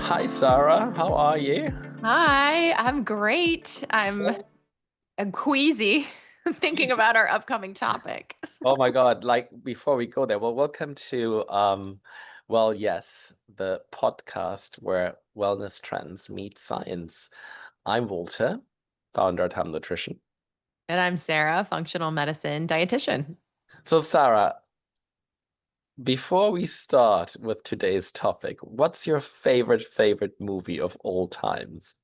Hi, Sarah. How are you? Hi, I'm great. I'm queasy thinking about our upcoming topic. Oh my God. Like before we go there, well, welcome to yes, the podcast where wellness trends meet science. I'm Walter, founder at Ham Nutrition. And I'm Sarah, functional medicine dietitian. So, Sarah, before we start with today's topic, what's your favorite movie of all times?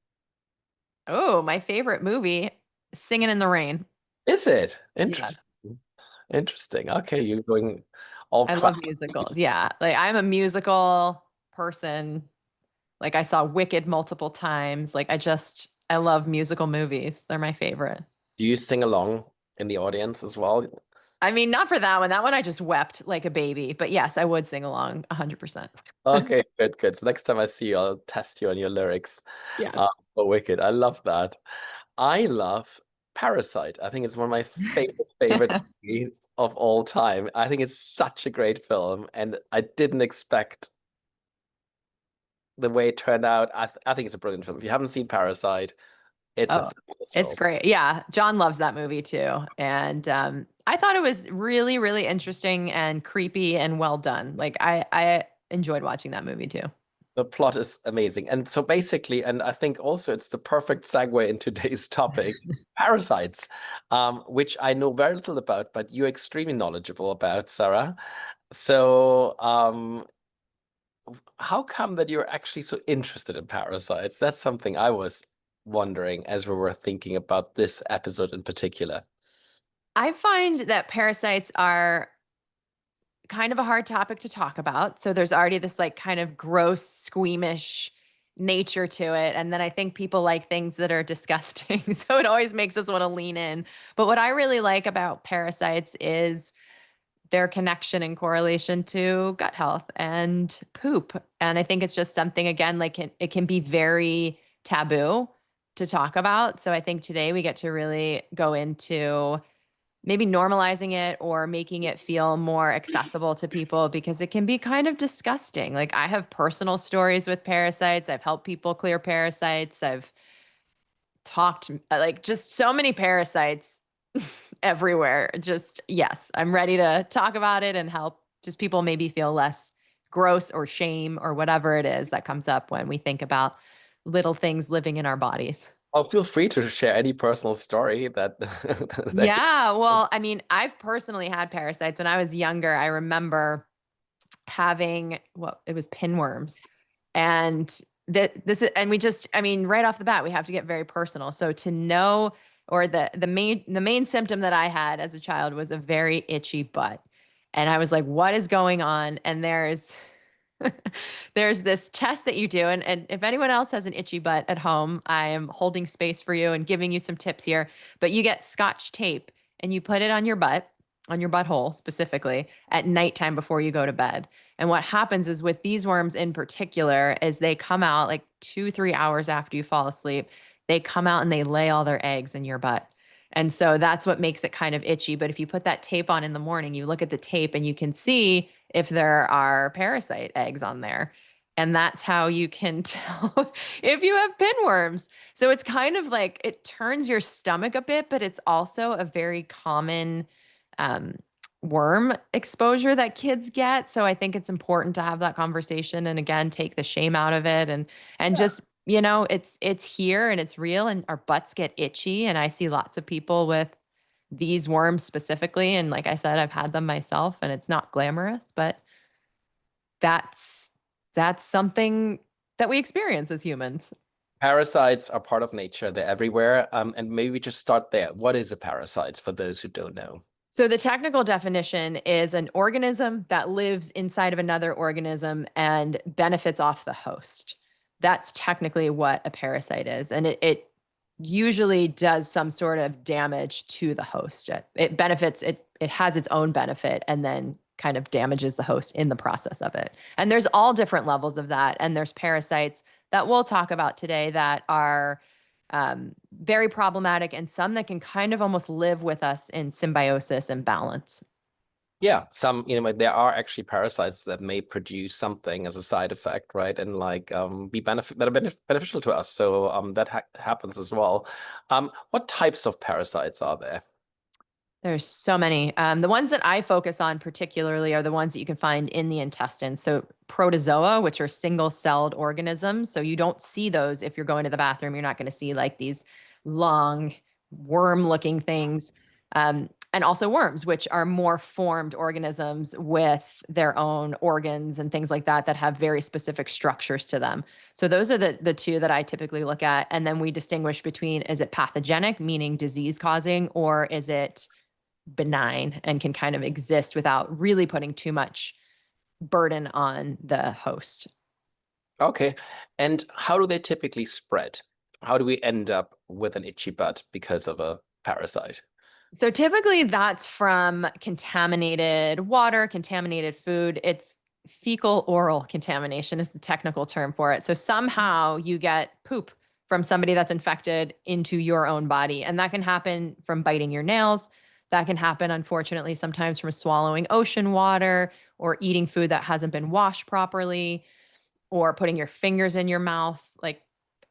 Oh, my favorite movie, Singing in the Rain. Is it? Yes. Interesting. Interesting. Okay, you're going all I love classic. musicals. Yeah. Like I'm a musical person. Like I saw Wicked multiple times. I love musical movies. They're my favorite. Do you sing along in the audience as well? I mean, not for that one. That one I just wept like a baby. But yes, I would sing along 100%. Okay, good, good. So next time I see you, I'll test you on your lyrics. Yeah. For Wicked. I love that. I love Parasite. I think it's one of my favorite movies of all time. I think it's such a great film, and I didn't expect the way it turned out. I think it's a brilliant film. If you haven't seen Parasite, it's a Oh, fabulous it's film. great. Yeah, John loves that movie too. And I thought it was really, really interesting and creepy and well done. I enjoyed watching that movie too. The plot is amazing. And so basically, and I think also it's the perfect segue into today's topic, parasites, which I know very little about, but you're extremely knowledgeable about, Sarah. So, how come that you're actually so interested in parasites? That's something I was wondering as we were thinking about this episode in particular. I find that parasites are kind of a hard topic to talk about. So there's already this like kind of gross, squeamish nature to it. And then I think people like things that are disgusting. So it always makes us want to lean in. But what I really like about parasites is their connection and correlation to gut health and poop. And I think it's just something, again, like it can be very taboo to talk about. So I think today we get to really go into maybe normalizing it or making it feel more accessible to people because it can be kind of disgusting. Like I have personal stories with parasites. I've helped people clear parasites. I've talked like just so many parasites everywhere. Just yes, I'm ready to talk about it and help just people maybe feel less gross or shame or whatever it is that comes up when we think about little things living in our bodies. Oh, feel free to share any personal story that that Yeah, well, I mean, I've personally had parasites when I was younger. I remember having what it was pinworms. And that this is, and we just, I mean, right off the bat, we have to get very personal. So to know, or the main symptom that I had as a child was a very itchy butt. And I was like, what is going on? And there's this test that you do. And if anyone else has an itchy butt at home, I am holding space for you and giving you some tips here. But you get scotch tape and you put it on your butt, on your butthole specifically, at nighttime before you go to bed. And what happens is with these worms in particular, is they come out like 2, 3 hours after you fall asleep. They come out and they lay all their eggs in your butt. And so that's what makes it kind of itchy. But if you put that tape on in the morning, you look at the tape and you can see if there are parasite eggs on there. And that's how you can tell if you have pinworms. So it's kind of like it turns your stomach a bit, but it's also a very common um, worm exposure that kids get. So I think it's important to have that conversation and again take the shame out of it and just it's here and it's real and our butts get itchy and I see lots of people with these worms specifically and like I said I've had them myself and it's not glamorous, but that's that's something that we experience as humans. parasites are part of nature. They're everywhere. And maybe we just start there. What is a parasite for those who don't know? So the technical definition is an organism that lives inside of another organism and benefits off the host. That's technically what a parasite is. And it usually does some sort of damage to the host. It benefits, it has its own benefit and then kind of damages the host in the process of it. And there's all different levels of that. And there's parasites that we'll talk about today that are very problematic and some that can kind of almost live with us in symbiosis and balance. Yeah, there are actually parasites that may produce something as a side effect, right? And like be benefit that are beneficial to us. So that ha happens as well. What types of parasites are there? There's so many. The ones that I focus on particularly are the ones that you can find in the intestine. So protozoa, which are single-celled organisms. So you don't see those if you're going to the bathroom. You're not going to see like these long worm-looking things. And also worms, which are more formed organisms with their own organs and things like that that have very specific structures to them. So those are the two that I typically look at. And then we distinguish between, is it pathogenic, meaning disease causing, or is it benign and can kind of exist without really putting too much burden on the host. Okay. And how do they typically spread? How do we end up with an itchy butt because of a parasite? So typically that's from contaminated water, contaminated food. It's fecal oral contamination is the technical term for it. So somehow you get poop from somebody that's infected into your own body. And that can happen from biting your nails. That can happen, unfortunately, sometimes from swallowing ocean water or eating food that hasn't been washed properly or putting your fingers in your mouth, like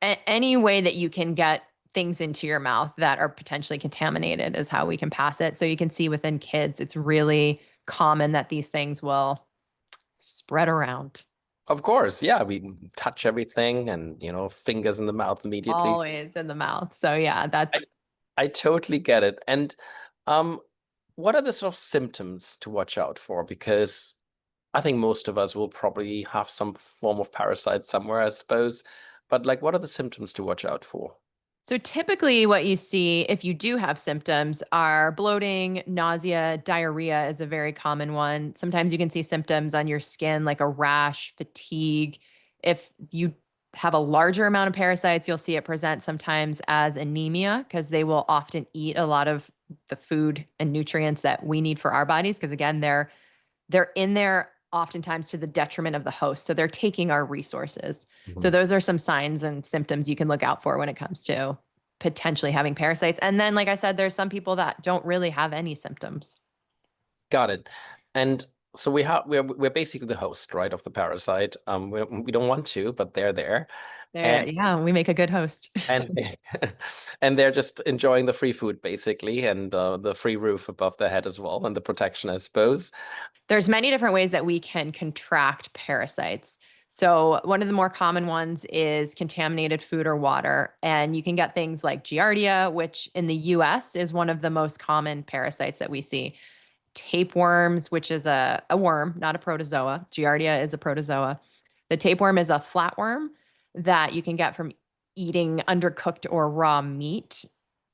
any way that you can get things into your mouth that are potentially contaminated is how we can pass it. So you can see within kids, it's really common that these things will spread around. Of course, yeah, we touch everything and, fingers in the mouth immediately. Always in the mouth. So yeah, I, that's I totally get it. And um, what are the sort of symptoms to watch out for? Because I think most of us will probably have some form of parasite somewhere, I suppose. But like, what are the symptoms to watch out for? so typically what you see if you do have symptoms are bloating, nausea, diarrhea is a very common one. Sometimes you can see symptoms on your skin like a rash, fatigue. If you have a larger amount of parasites, you'll see it present sometimes as anemia because they will often eat a lot of the food and nutrients that we need for our bodies because again, they're in there oftentimes to the detriment of the host. So they're taking our resources. So Mhm. those are some signs and symptoms you can look out for when it comes to potentially having parasites. And then, like I said, there's some people that don't really have any symptoms. Got it. And so we're basically the host, right, of the parasite. We don't want to, but they're there. There, And yeah, we make a good host. and and they're just enjoying the free food basically, and the free roof above their head as well, and the protection, I suppose. There's many different ways that we can contract parasites. So one of the more common ones is contaminated food or water. And you can get things like Giardia, which in the US is one of the most common parasites that we see. Tapeworms, which is a worm, not a protozoa. Giardia is a protozoa. The tapeworm is a flatworm that you can get from eating undercooked or raw meat.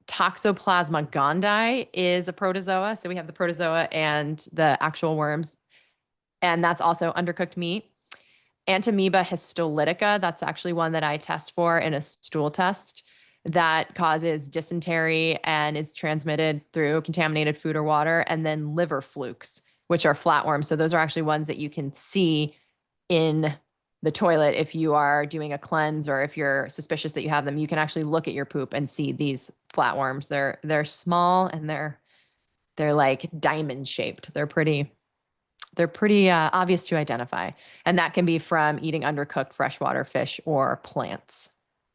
Toxoplasma gondii is a protozoa. So we have the protozoa and the actual worms, and that's also undercooked meat. Entamoeba histolytica, that's actually one that I test for in a stool test that causes dysentery and is transmitted through contaminated food or water. And then liver flukes, which are flatworms. So those are actually ones that you can see in the toilet if you are doing a cleanse or if you're suspicious that you have them. You can actually look at your poop and see these flatworms. They're small and they're like diamond shaped. They're pretty obvious to identify. And that can be from eating undercooked freshwater fish or plants.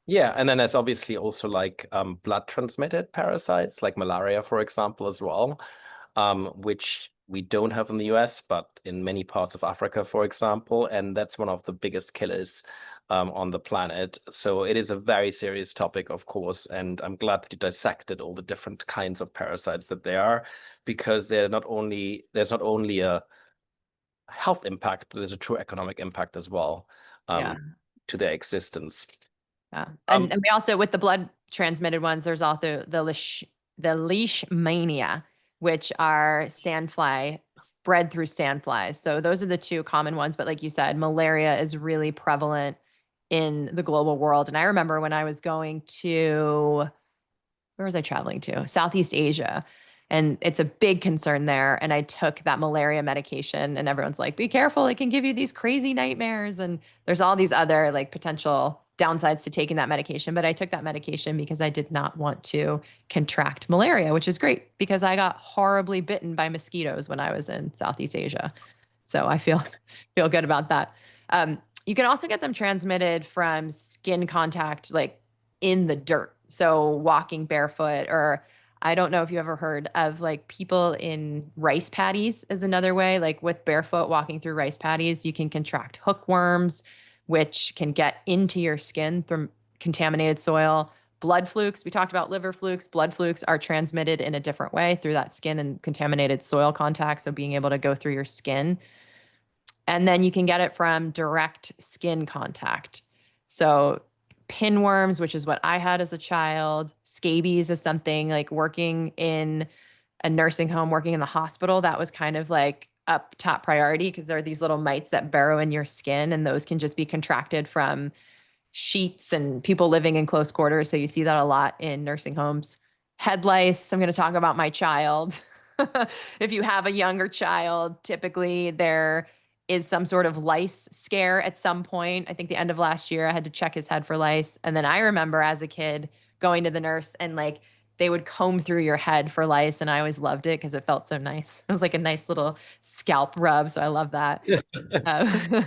Yeah, and then there's obviously also like blood transmitted parasites, like malaria, for example, as well, which we don't have in the US, but in many parts of Africa, for example, and that's one of the biggest killers on the planet. So it is a very serious topic, of course, and I'm glad that you dissected all the different kinds of parasites that there are, because there's not only a health impact, but there's a true economic impact as well Yeah. um, to their existence. Yeah. Um, And we also, with the blood transmitted ones, there's also the leishmania, which are sandfly spread through sandflies. So those are the two common ones. But like you said, malaria is really prevalent in the global world. And I remember when I was going to, where was I traveling to? Southeast Asia. And it's a big concern there. And I took that malaria medication, and everyone's like, be careful, it can give you these crazy nightmares. And there's all these other like potential downsides to taking that medication, but I took that medication because I did not want to contract malaria, which is great because I got horribly bitten by mosquitoes when I was in Southeast Asia. So I feel good about that. You can also get them transmitted from skin contact, like in the dirt. So walking barefoot, or I don't know if you ever heard of like people in rice paddies is another way. Like with barefoot walking through rice paddies, you can contract hookworms, which can get into your skin from contaminated soil. Blood flukes, we talked about liver flukes. Blood flukes are transmitted in a different way through that skin and contaminated soil contact. So being able to go through your skin. And then you can get it from direct skin contact. So pinworms, which is what I had as a child. Scabies is something like working in a nursing home, working in the hospital. That was kind of like up top priority because there are these little mites that burrow in your skin, and those can just be contracted from sheets and people living in close quarters. So you see that a lot in nursing homes. Head lice, I'm going to talk about my child. If you have a younger child, typically there is some sort of lice scare at some point. I think the end of last year, I had to check his head for lice. And then I remember as a kid going to the nurse and like they would comb through your head for lice. And I always loved it because it felt so nice. It was like a nice little scalp rub. So I love that. Um,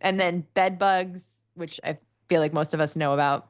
and then bed bugs, which I feel like most of us know about,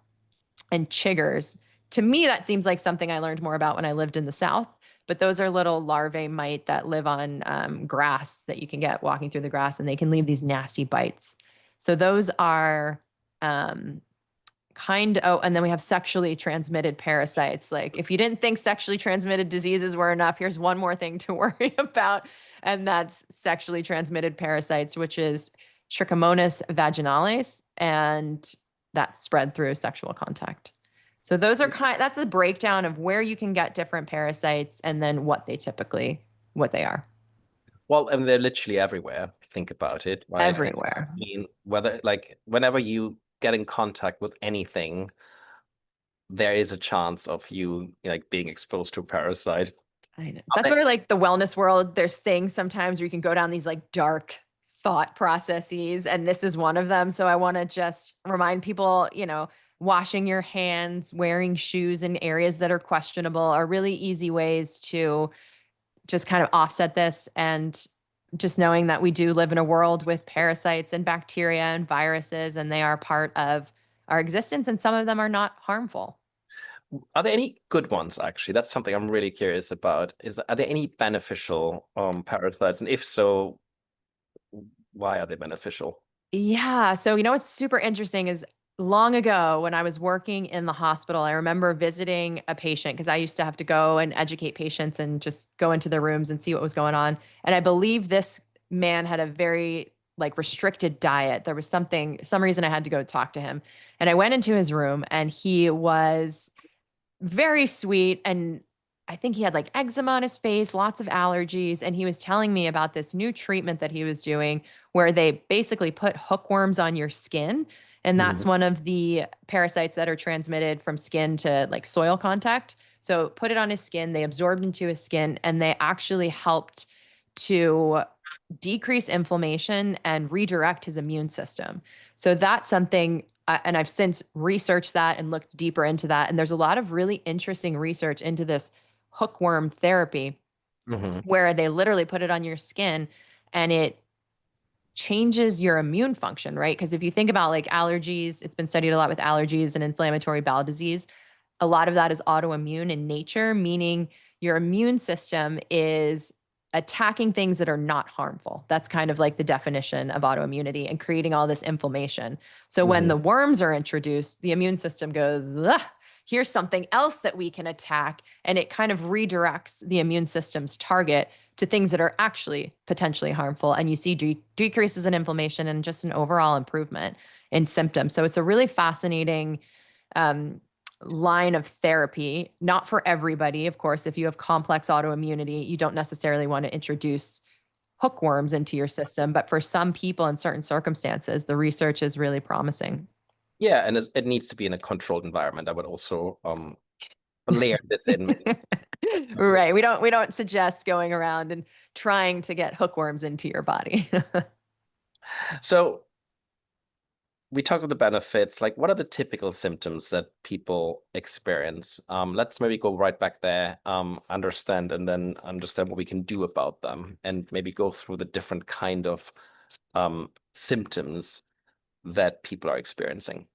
and chiggers. To me, that seems like something I learned more about when I lived in the South. But those are little larvae mite that live on grass that you can get walking through the grass, and they can leave these nasty bites. So those are oh, and then we have sexually transmitted parasites. Like if you didn't think sexually transmitted diseases were enough, here's one more thing to worry about, and that's sexually transmitted parasites, which is Trichomonas vaginalis, and that's spread through sexual contact. So those are that's the breakdown of where you can get different parasites and then what they are. Well, and they're literally everywhere. If you think about it, right? I Everywhere. mean, whether like whenever you get in contact with anything, there is a chance of you like being exposed to a parasite. I know. Are That's they- where like the wellness world, there's things sometimes where you can go down these like dark thought processes, and this is one of them. So I want to just remind people, washing your hands, wearing shoes in areas that are questionable are really easy ways to just kind of offset this. And just knowing that we do live in a world with parasites and bacteria and viruses, and they are part of our existence, and some of them are not harmful. Are there any good ones, actually? That's something I'm really curious about. Are there any beneficial parasites? And if so, why are they beneficial? Yeah. So, what's super interesting is long ago when I was working in the hospital, I remember visiting a patient because I used to have to go and educate patients and just go into their rooms and see what was going on. And I believe this man had a very like restricted diet. There was some reason I had to go talk to him. And I went into his room and he was very sweet, and I think he had like eczema on his face, lots of allergies, and he was telling me about this new treatment that he was doing where they basically put hookworms on your skin, and that's Mhm. one of the parasites that are transmitted from skin to like soil contact. So put it on his skin, they absorbed into his skin, and they actually helped to decrease inflammation and redirect his immune system. So that's something, and I've since researched that and looked deeper into that. And there's a lot of really interesting research into this hookworm therapy Mhm. where they literally put it on your skin and it changes your immune function, right? Because if you think about like allergies, it's been studied a lot with allergies and inflammatory bowel disease. A lot of that is autoimmune in nature, meaning your immune system is attacking things that are not harmful. That's kind of like the definition of autoimmunity and creating all this inflammation. So when the Mhm. worms are introduced, the immune system goes, "Ugh, here's something else that we can attack." And it kind of redirects the immune system's target to things that are actually potentially harmful. And you see decreases in inflammation and just an overall improvement in symptoms. So it's a really fascinating um, line of therapy. Not for everybody, of course. If you have complex autoimmunity, you don't necessarily want to introduce hookworms into your system. But for some people in certain circumstances, the research is really promising. Yeah, and it needs to be in a controlled environment. I would also layer this in. Right. We don't suggest going around and trying to get hookworms into your body. So we talked about the benefits. Like, what are the typical symptoms that people experience? Let's maybe go right back there, understand, and then understand what we can do about them, and maybe go through the different kind of symptoms that people are experiencing.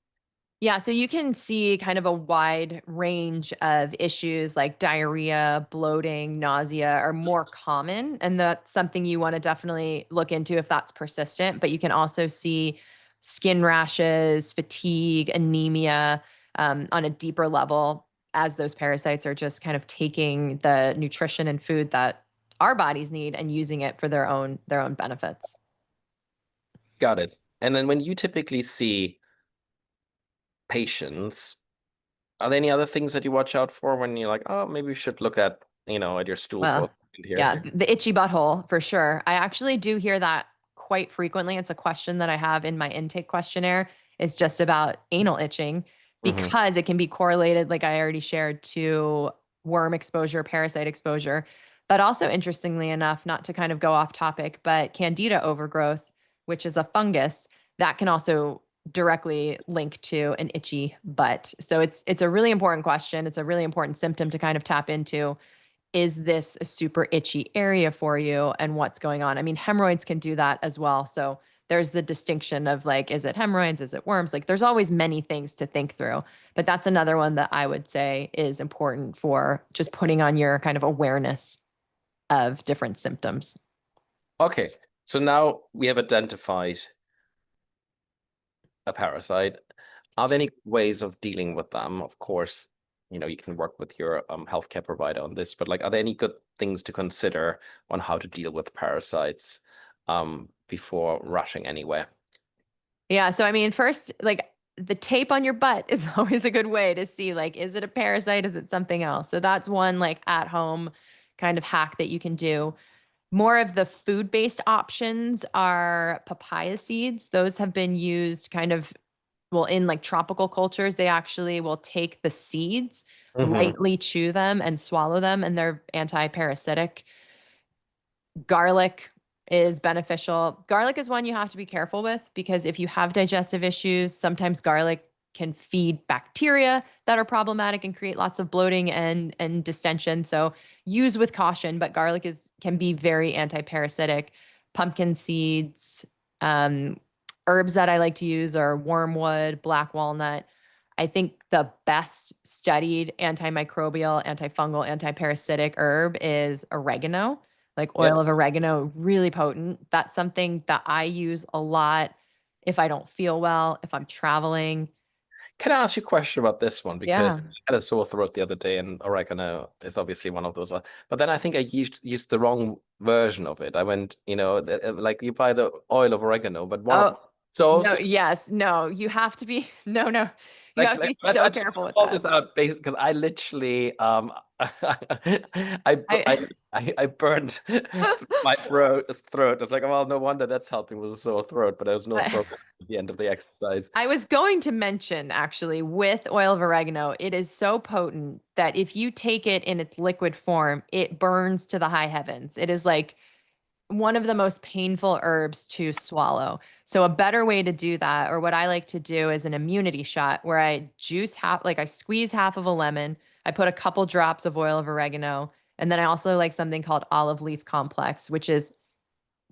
Yeah, so you can see kind of a wide range of issues like diarrhea, bloating, nausea are more common. And that's something you want to definitely look into if that's persistent. But you can also see skin rashes, fatigue, anemia on a deeper level as those parasites are just kind of taking the nutrition and food that our bodies need and using it for their own benefits. Got it. And then when you typically see patients, are there any other things that you watch out for when you're like, oh, maybe we should look at, at your stool for a Well, second here? yeah, the itchy butthole for sure. I actually do hear that quite frequently. It's a question that I have in my intake questionnaire. It's just about anal itching Hmm. because it can be correlated, like I already shared, to worm exposure, parasite exposure. But also, interestingly enough, not to kind of go off topic, but candida overgrowth, which is a fungus, that can also directly link to an itchy butt. So it's a really important question. It's a really important symptom to kind of tap into. Is this a super itchy area for you and what's going on? I mean, hemorrhoids can do that as well. So there's the distinction of like, is it hemorrhoids? Is it worms? Like, there's always many things to think through. But that's another one that I would say is important for just putting on your kind of awareness of different symptoms. Okay, so now we have identified a parasite. Are there any ways of dealing with them? Of course, you can work with your healthcare provider on this, but like, are there any good things to consider on how to deal with parasites before rushing anywhere? Yeah. So, I mean, first, like the tape on your butt is always a good way to see, like, is it a parasite? Is it something else? So, that's one like at home kind of hack that you can do. More of the food-based options are papaya seeds. Those have been used kind of, well, in like tropical cultures, they actually will take the seeds, Hmm. lightly chew them and swallow them, and they're anti-parasitic. Garlic is beneficial. Garlic is one you have to be careful with because if you have digestive issues, sometimes garlic can feed bacteria that are problematic and create lots of bloating and distension. So use with caution, but garlic is can be very anti-parasitic. Pumpkin seeds, um, herbs that I like to use are wormwood, black walnut. I think the best studied antimicrobial, antifungal, antiparasitic herb is oregano, like Yep. oil of oregano, really potent. That's something that I use a lot if I don't feel well, if I'm traveling. Can I ask you a question about this one? Because Yeah. I had a sore throat the other day, and oregano is obviously one of those ones. But then I think I used the wrong version of it. I went, like you buy the oil of oregano, but one of Oh, so no, yes, no, you have to be no, no. You have to like be let's so I just careful with call that. this out basically because I literally I I burned my throat. It's like, well, no wonder that's helping with a sore throat, but there was no I throat at the end of the exercise. I was going to mention actually with oil of oregano, it is so potent that if you take it in its liquid form, it burns to the high heavens. It is like one of the most painful herbs to swallow. So a better way to do that, or what I like to do, is an immunity shot where I juice half, like I squeeze half of a lemon, I put a couple drops of oil of oregano, and then I also like something called olive leaf complex, which is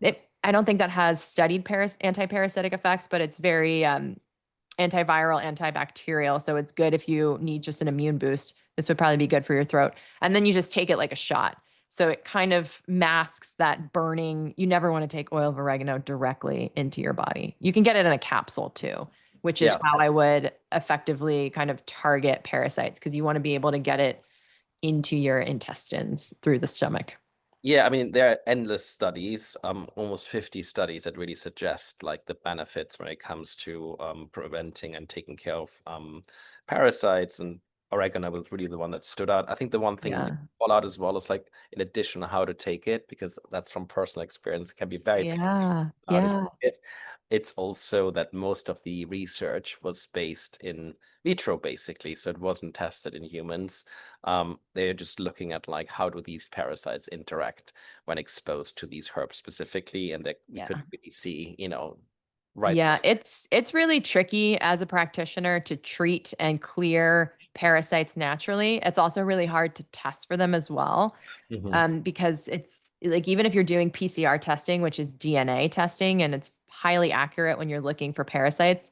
it. I don't think that has studied anti-parasitic effects, but it's very antiviral, antibacterial. So it's good if you need just an immune boost. This would probably be good for your throat. And then you just take it like a shot. So it kind of masks that burning. You never want to take oil of oregano directly into your body. You can get it in a capsule too, which is Yeah. how I would effectively kind of target parasites because you want to be able to get it into your intestines through the stomach. Yeah, I mean, there are endless studies, almost 50 studies that really suggest like the benefits when it comes to preventing and taking care of parasites, and oregano was really the one that stood out. I think the one thing you Yeah. call out as well is like in addition how to take it, because that's from personal experience, it can be very painful Yeah. how to take Yeah. it. It's also that most of the research was based in vitro, basically, so it wasn't tested in humans. They're just looking at like how do these parasites interact when exposed to these herbs specifically, and that we Yeah. couldn't really see, Right. Yeah, it's really tricky as a practitioner to treat and clear parasites naturally. It's also really hard to test for them as well, Hmm. because it's like even if you're doing PCR testing, which is DNA testing, and it's highly accurate when you're looking for parasites,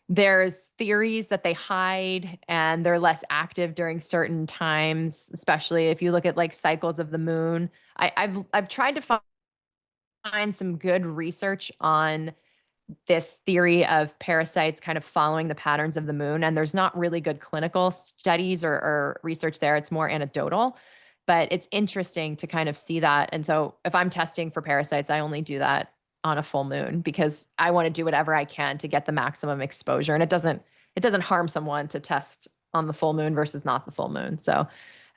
there's theories that they hide and they're less active during certain times, especially if you look at like cycles of the moon. I've tried to find some good research on this theory of parasites kind of following the patterns of the moon. And there's not really good clinical studies or research there. It's more anecdotal, but it's interesting to kind of see that. And so if I'm testing for parasites, I only do that on a full moon because I want to do whatever I can to get the maximum exposure. And it doesn't harm someone to test on the full moon versus not the full moon. So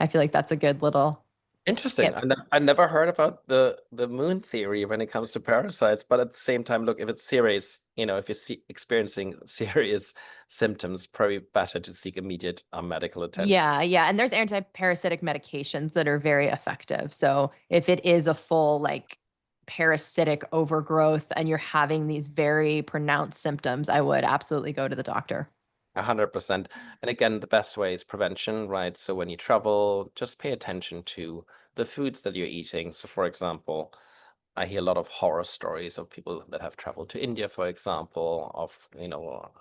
I feel like that's a good little Interesting. tip. I never heard about the moon theory when it comes to parasites, but at the same time, look, if it's serious, if you're experiencing serious symptoms, probably better to seek immediate medical attention. Yeah, yeah. And there's anti-parasitic medications that are very effective. So if it is a full like parasitic overgrowth and you're having these very pronounced symptoms, I would absolutely go to the doctor. 100%. And again, the best way is prevention, right? So when you travel, just pay attention to the foods that you're eating. So for example, I hear a lot of horror stories of people that have traveled to India, for example, of,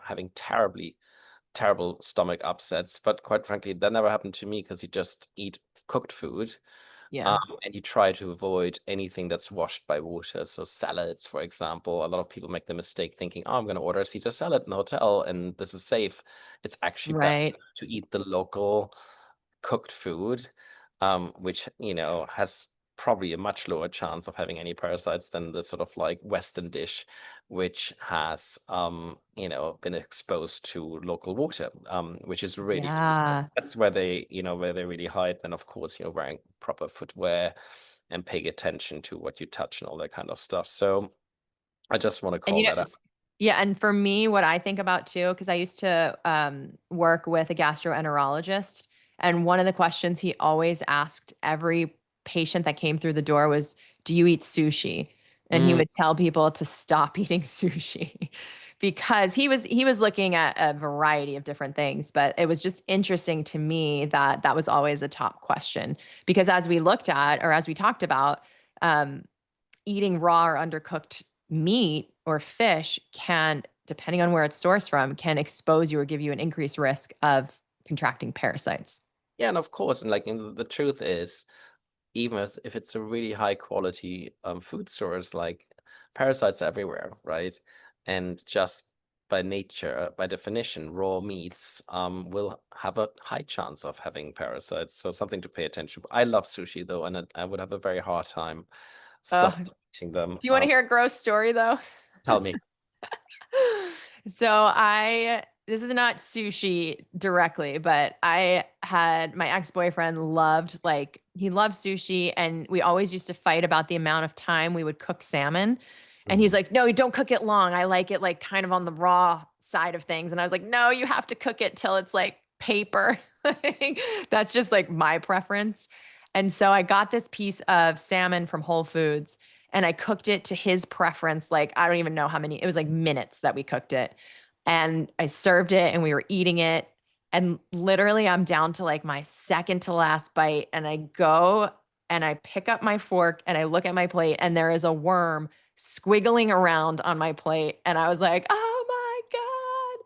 having terrible stomach upsets. But quite frankly, that never happened to me because you just eat cooked food. Yeah. And you try to avoid anything that's washed by water. So salads, for example, a lot of people make the mistake thinking, oh, I'm going to order a Caesar salad in the hotel and this is safe. It's actually better Right. to eat the local cooked food, which, has probably a much lower chance of having any parasites than the sort of like Western dish, which has, been exposed to local water, which is really, Yeah. that's where they really hide. And of course, wearing proper footwear and paying attention to what you touch and all that kind of stuff. So I just want to And call that out. yeah, and for me, what I think about too, because I used to work with a gastroenterologist, and one of the questions he always asked every patient that came through the door was, "Do you eat sushi?" And he Mm, would tell people to stop eating sushi because he was looking at a variety of different things, but it was just interesting to me that that was always a top question because as we looked at or as we talked about, um, eating raw or undercooked meat or fish can, depending on where it's sourced from, can expose you or give you an increased risk of contracting parasites. yeah, and of course, and like the truth is, even if it's a really high quality food source, like parasites are everywhere, right? And just by nature, by definition, raw meats will have a high chance of having parasites. So something to pay attention. I love sushi though, and I would have a very hard time Oh, stop eating them. do you want to hear a gross story though? Tell me. So this is not sushi directly, but I had my ex-boyfriend he loved sushi and we always used to fight about the amount of time we would cook salmon. And he's Mhm. like, "No, you don't cook it long. I like it like kind of on the raw side of things." And I was like, "No, you have to cook it till it's like paper." Like, that's just like my preference. And so I got this piece of salmon from Whole Foods and I cooked it to his preference. Like, I don't even know how many, it was like minutes that we cooked it. And I served it and we were eating it. And literally, I'm down to like my second to last bite. And I go and I pick up my fork and I look at my plate and there is a worm squiggling around on my plate. And I was like, oh my God.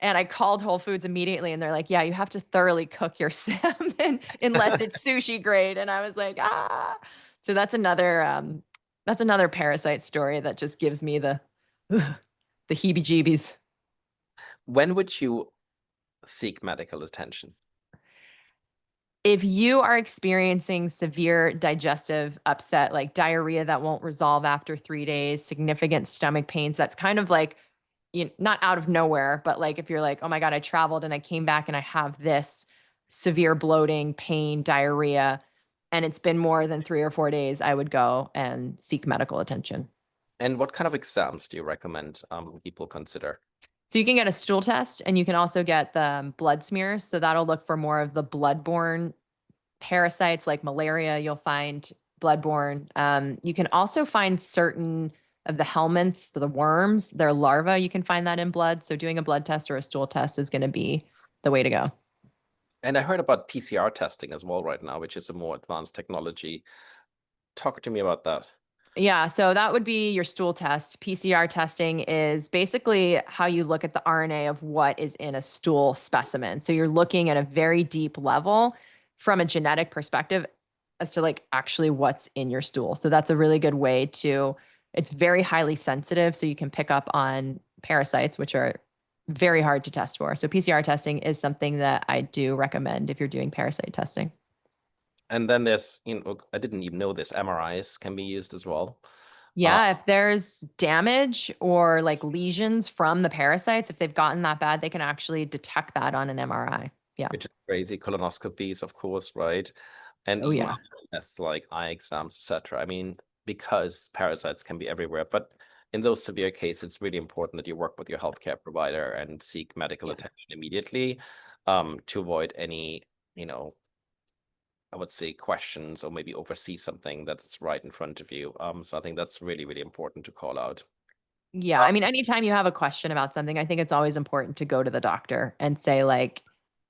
And I called Whole Foods immediately and they're like, yeah, you have to thoroughly cook your salmon unless it's sushi grade. And I was like, ah. So that's another parasite story that just gives me the heebie-jeebies. When would you seek medical attention? If you are experiencing severe digestive upset, like diarrhea that won't resolve after 3 days, significant stomach pains, that's kind of like not out of nowhere, but like if you're like, oh my God, I traveled and I came back and I have this severe bloating, pain, diarrhea, and it's been more than 3 or 4 days, I would go and seek medical attention. And what kind of exams do you recommend people consider? So you can get a stool test and you can also get the blood smears. So that'll look for more of the bloodborne parasites like malaria. You'll find bloodborne. You can also find certain of the helminths, the worms, their larvae. You can find that in blood. So doing a blood test or a stool test is going to be the way to go. And I heard about PCR testing as well right now, which is a more advanced technology. Talk to me about that. Yeah, so that would be your stool test. PCR testing is basically how you look at the RNA of what is in a stool specimen. So you're looking at a very deep level from a genetic perspective as to like actually what's in your stool. So that's a really good way to, it's very highly sensitive. So you can pick up on parasites, which are very hard to test for. So PCR testing is something that I do recommend if you're doing parasite testing. And then there's, I didn't even know this, MRIs can be used as well. Yeah, if there's damage or like lesions from the parasites, if they've gotten that bad, they can actually detect that on an MRI. Yeah. Which is crazy. Colonoscopies, of course, right? And Oh, even yeah. tests like eye exams, etc. I mean, because parasites can be everywhere, but in those severe cases, it's really important that you work with your healthcare provider and seek medical Yeah. attention immediately, to avoid any, I would say questions or maybe oversee something that's right in front of you. So I think that's really, really important to call out. Yeah. I mean, anytime you have a question about something, I think it's always important to go to the doctor and say, like,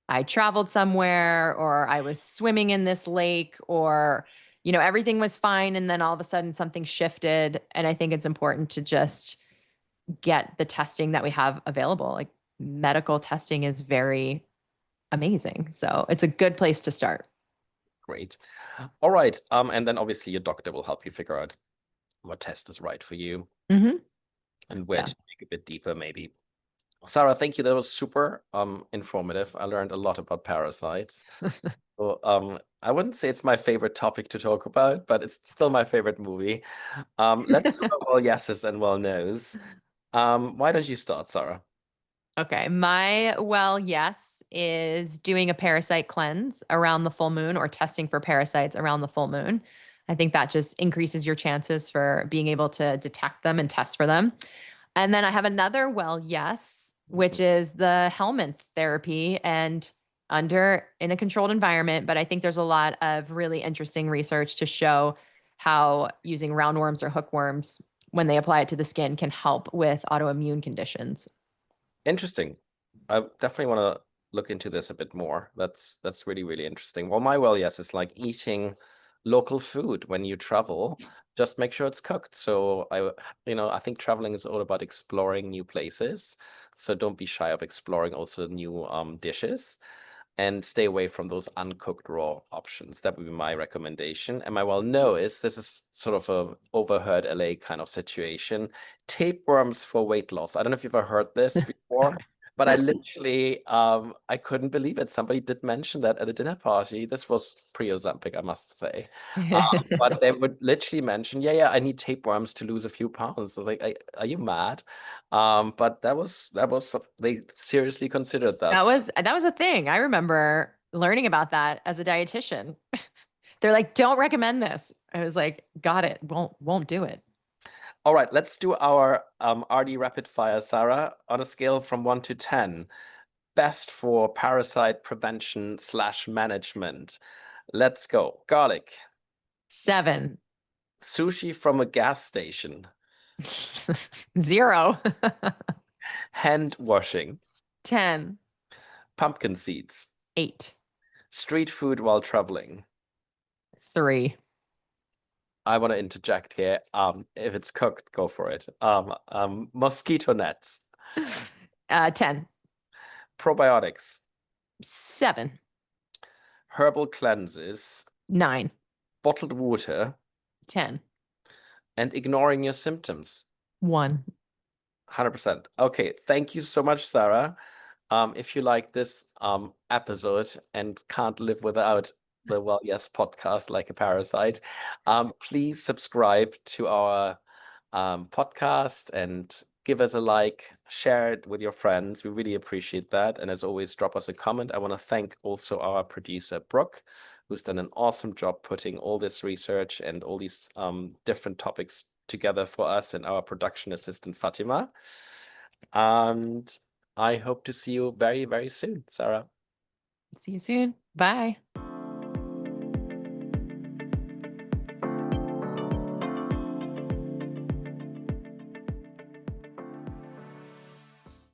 I traveled somewhere or I was swimming in this lake or, everything was fine. And then all of a sudden something shifted. And I think it's important to just get the testing that we have available. Like medical testing is very amazing. So it's a good place to start. Great. All right. And then obviously your doctor will help you figure out what test is right for you Hmm. and where Yeah. to dig a bit deeper, maybe. Sarah, thank you. That was super informative. I learned a lot about parasites. So, I wouldn't say it's my favorite topic to talk about, but it's still my favorite movie. Let's do a well yeses and well nos. Why don't you start, Sarah? Okay. My yes is doing a parasite cleanse around the full moon or testing for parasites around the full moon. I think that just increases your chances for being able to detect them and test for them. And then I have another yes, which is the helminth therapy and under in a controlled environment. But I think there's a lot of really interesting research to show how using roundworms or hookworms when they apply it to the skin can help with autoimmune conditions. Interesting. I definitely want to look into this a bit more. That's really, really interesting. Well, my well, yes, it's like eating local food when you travel. Just make sure it's cooked. So I think traveling is all about exploring new places. So don't be shy of exploring also new dishes and stay away from those uncooked raw options. That would be my recommendation. And my well no is this is sort of a overheard LA kind of situation. Tapeworms for weight loss. I don't know if you've ever heard this before, but I literally I couldn't believe it. Somebody did mention that at a dinner party. This was pre-Ozempic, I must say. But they would literally mention, yeah, I need tapeworms to lose a few pounds. I was like, are you mad? But that was they seriously considered that. That was a thing. I remember learning about that as a dietitian. They're like, "Don't recommend this." I was like, "Got it. Won't do it." All right, let's do our RD rapid fire, Sarah, on a scale from 1 to 10. Best for parasite prevention slash management. Let's go. Garlic. 7. Sushi from a gas station. 0. Hand washing. 10. Pumpkin seeds. 8. Street food while traveling. 3. I want to interject here. If it's cooked, go for it. Mosquito nets. 10. Probiotics. 7. Herbal cleanses. 9. Bottled water. 10. And ignoring your symptoms. 1. 100%. Okay, thank you so much, Sarah. If you like this episode and can't live without the WellYES podcast like a parasite, please subscribe to our podcast and give us a like, share it with your friends. We really appreciate that. And as always, drop us a comment. I want to thank also our producer, Brooke, who's done an awesome job putting all this research and all these different topics together for us, and our production assistant, Fatima. And I hope to see you very, very soon, Sarah. See you soon. Bye.